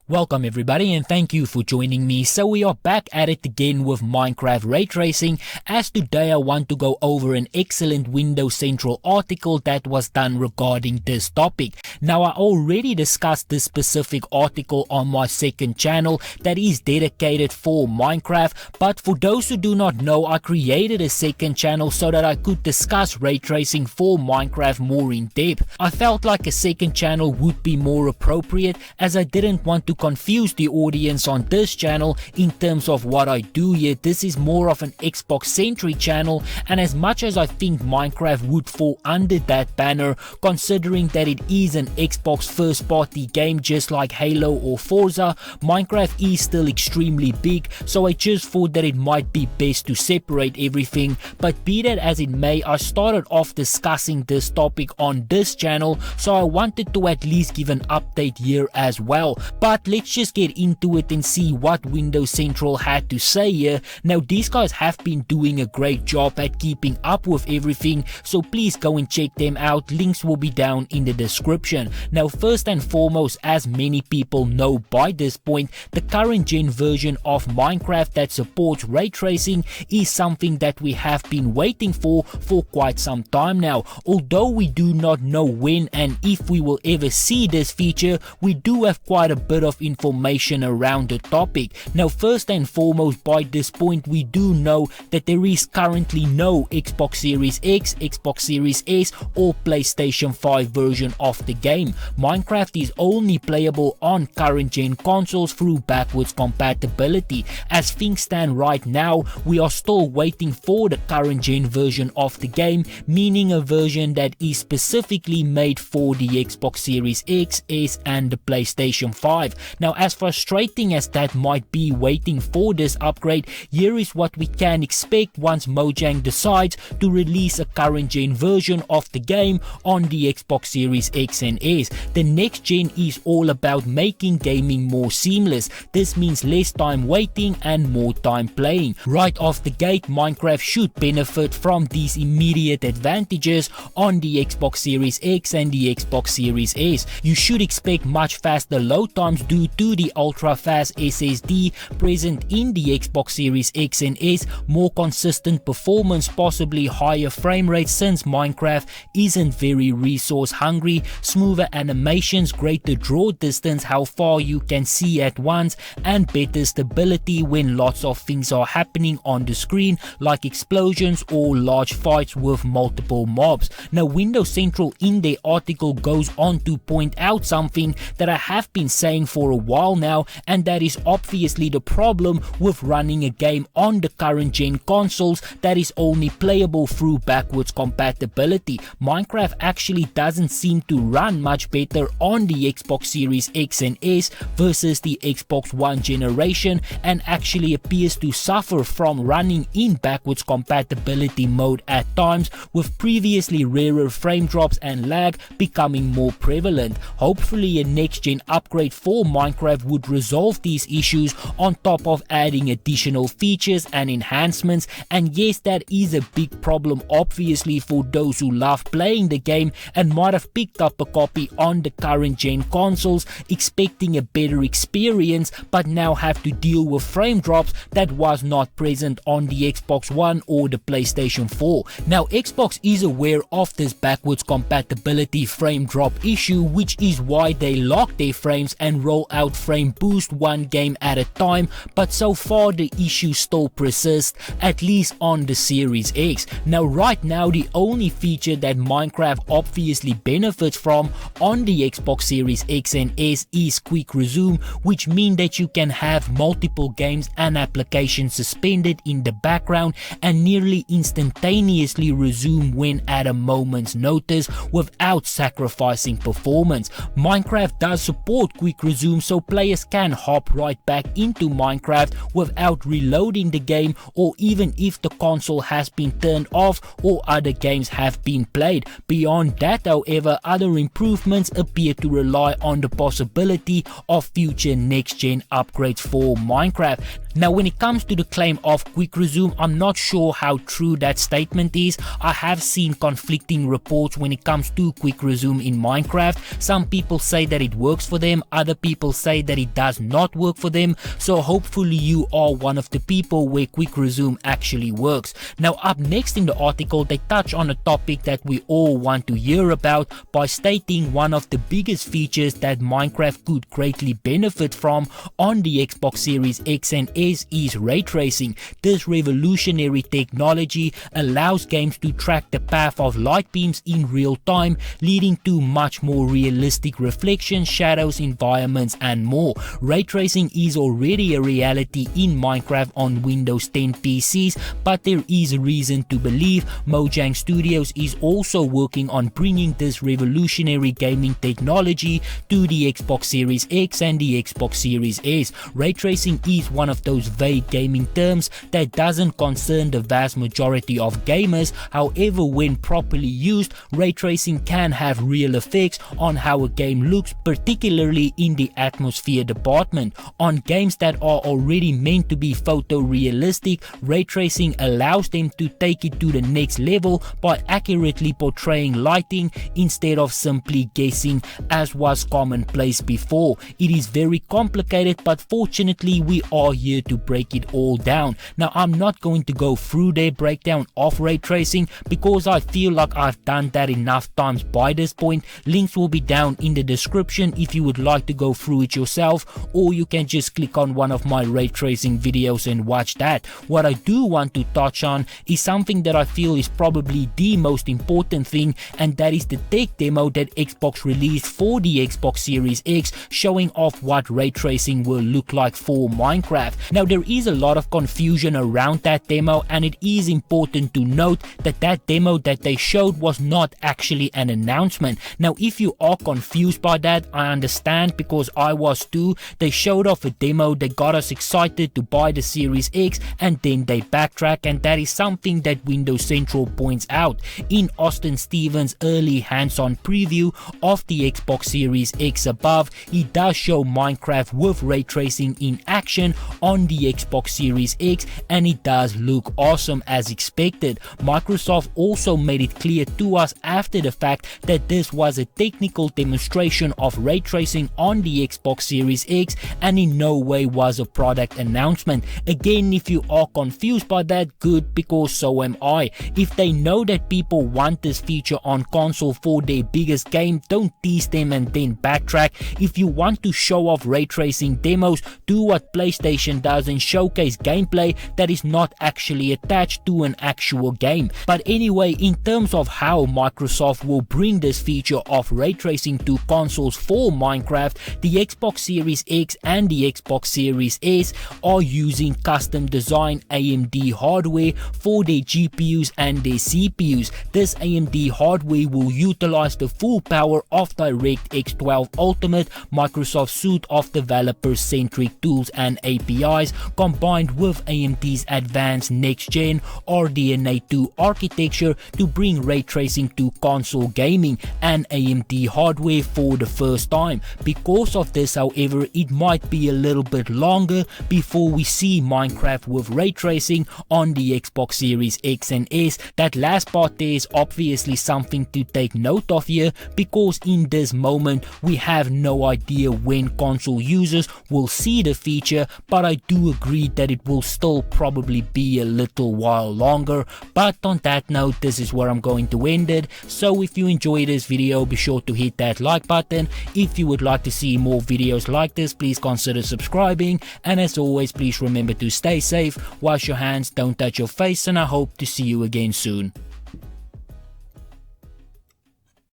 Welcome everybody and thank you for joining me. So we are back at it again with Minecraft ray tracing, as today I want to go over an excellent Windows Central article that was done regarding this topic. Now I already discussed this specific article on my second channel that is dedicated for Minecraft, but for those who do not know, I created a second channel so that I could discuss ray tracing for Minecraft more in depth. I felt like a second channel would be more appropriate, as I didn't want to confuse the audience on this channel in terms of what I do here. This is more of an Xbox centric channel, and as much as I think Minecraft would fall under that banner, considering that it is an Xbox first party game just like Halo or Forza, Minecraft is still extremely big, so I just thought that it might be best to separate everything. But be that as it may, I started off discussing this topic on this channel, so I wanted to at least give an update here as well. But let's just get into it and see what Windows Central had to say here. Now these guys have been doing a great job at keeping up with everything, so please go and check them out. Links will be down in the description. Now first and foremost, as many people know by this point, the current gen version of Minecraft that supports ray tracing is something that we have been waiting for quite some time now. Although we do not know when and if we will ever see this feature, we do have quite a bit of information around the topic. Now first and foremost, by this point we do know that there is currently no Xbox Series X, Xbox Series S or PlayStation 5 version of the game. Minecraft is only playable on current gen consoles through backwards compatibility. As things stand right now, we are still waiting for the current gen version of the game, meaning a version that is specifically made for the Xbox Series X, S and the PlayStation 5. Now as frustrating as that might be waiting for this upgrade, here is what we can expect once Mojang decides to release a current gen version of the game on the Xbox Series X and S. The next gen is all about making gaming more seamless. This means less time waiting and more time playing. Right off the gate, Minecraft should benefit from these immediate advantages on the Xbox Series X and the Xbox Series S. You should expect much faster load times due to the ultra fast SSD present in the Xbox Series X and S, more consistent performance, possibly higher frame rates since Minecraft isn't very resource hungry, smoother animations, greater draw distance, how far you can see at once, and better stability when lots of things are happening on the screen like explosions or large fights with multiple mobs. Now Windows Central in their article goes on to point out something that I have been saying for a while now, and that is obviously the problem with running a game on the current gen consoles that is only playable through backwards compatibility. Minecraft actually doesn't seem to run much better on the Xbox Series X and S versus the Xbox One generation, and actually appears to suffer from running in backwards compatibility mode at times, with previously rarer frame drops and lag becoming more prevalent. Hopefully a next gen upgrade for Minecraft would resolve these issues on top of adding additional features and enhancements, and yes, that is a big problem obviously for those who love playing the game and might have picked up a copy on the current gen consoles expecting a better experience, but now have to deal with frame drops that was not present on the Xbox One or the PlayStation 4. Now Xbox is aware of this backwards compatibility frame drop issue, which is why they lock their frames and roll out frame boost one game at a time, but so far the issue still persists, at least on the Series X. Now right now the only feature that Minecraft obviously benefits from on the Xbox Series X and S is quick resume, which means that you can have multiple games and applications suspended in the background and nearly instantaneously resume when at a moment's notice without sacrificing performance. Minecraft does support quick resume, so players can hop right back into Minecraft without reloading the game, or even if the console has been turned off or other games have been played. Beyond that, however, other improvements appear to rely on the possibility of future next gen upgrades for Minecraft. Now when it comes to the claim of quick resume, I'm not sure how true that statement is. I have seen conflicting reports when it comes to quick resume in Minecraft. Some people say that it works for them, other people say that it does not work for them, so hopefully you are one of the people where quick resume actually works. Now up next in the article, they touch on a topic that we all want to hear about by stating one of the biggest features that Minecraft could greatly benefit from on the Xbox Series X and S is ray tracing. This revolutionary technology allows games to track the path of light beams in real time, leading to much more realistic reflections, shadows, environments and more. Ray tracing is already a reality in Minecraft on Windows 10 PCs, but there is a reason to believe Mojang Studios is also working on bringing this revolutionary gaming technology to the Xbox Series X and the Xbox Series S. Ray tracing is one of those vague gaming terms that doesn't concern the vast majority of gamers. However, when properly used, ray tracing can have real effects on how a game looks, particularly in the atmosphere department. On games that are already meant to be photorealistic, ray tracing allows them to take it to the next level by accurately portraying lighting instead of simply guessing as was commonplace before. It is very complicated, but fortunately we are here to break it all down. Now I'm not going to go through their breakdown of ray tracing because I feel like I've done that enough times by this point. Links will be down in the description if you would like to go through it yourself, or you can just click on one of my ray tracing videos and watch that. What I do want to touch on is something that I feel is probably the most important thing, and that is the tech demo that Xbox released for the Xbox Series X, showing off what ray tracing will look like for Minecraft. Now there is a lot of confusion around that demo, and it is important to note that that demo that they showed was not actually an announcement. Now if you are confused by that, I understand, because I was too. They showed off a demo that got us excited to buy the Series X, and then they backtrack, and that is something that Windows Central points out. In Austin Stevens' early hands-on preview of the Xbox Series X above, he does show Minecraft with ray tracing in action on the Xbox Series X, and it does look awesome as expected. Microsoft also made it clear to us after the fact that this was a technical demonstration of ray tracing on the Xbox Series X and in no way was a product announcement. Again, if you are confused by that, good, because so am I. If they know that people want this feature on console for their biggest game, don't tease them and then backtrack. If you want to show off ray tracing demos, do what PlayStation does and showcase gameplay that is not actually attached to an actual game. But anyway, in terms of how Microsoft will bring this feature of ray tracing to consoles for Minecraft, the Xbox Series X and the Xbox Series S are using custom designed AMD hardware for their GPUs and their CPUs. This AMD hardware will utilize the full power of DirectX 12 Ultimate, Microsoft's suite of developer-centric tools and APIs, combined with AMD's advanced next-gen RDNA 2 architecture to bring ray tracing to console gaming and AMD hardware for the first time. Because of this, however, it might be a little bit longer before we see Minecraft with ray tracing on the Xbox Series X and S. That last part there is obviously something to take note of here, because in this moment we have no idea when console users will see the feature, but I do agree that it will still probably be a little while longer. But on that note, this is where I'm going to end it. So if you enjoyed this video, be sure to hit that like button. If you would like to see more videos like this, please consider subscribing, and as always, please remember to stay safe, wash your hands, don't touch your face, and I hope to see you again soon.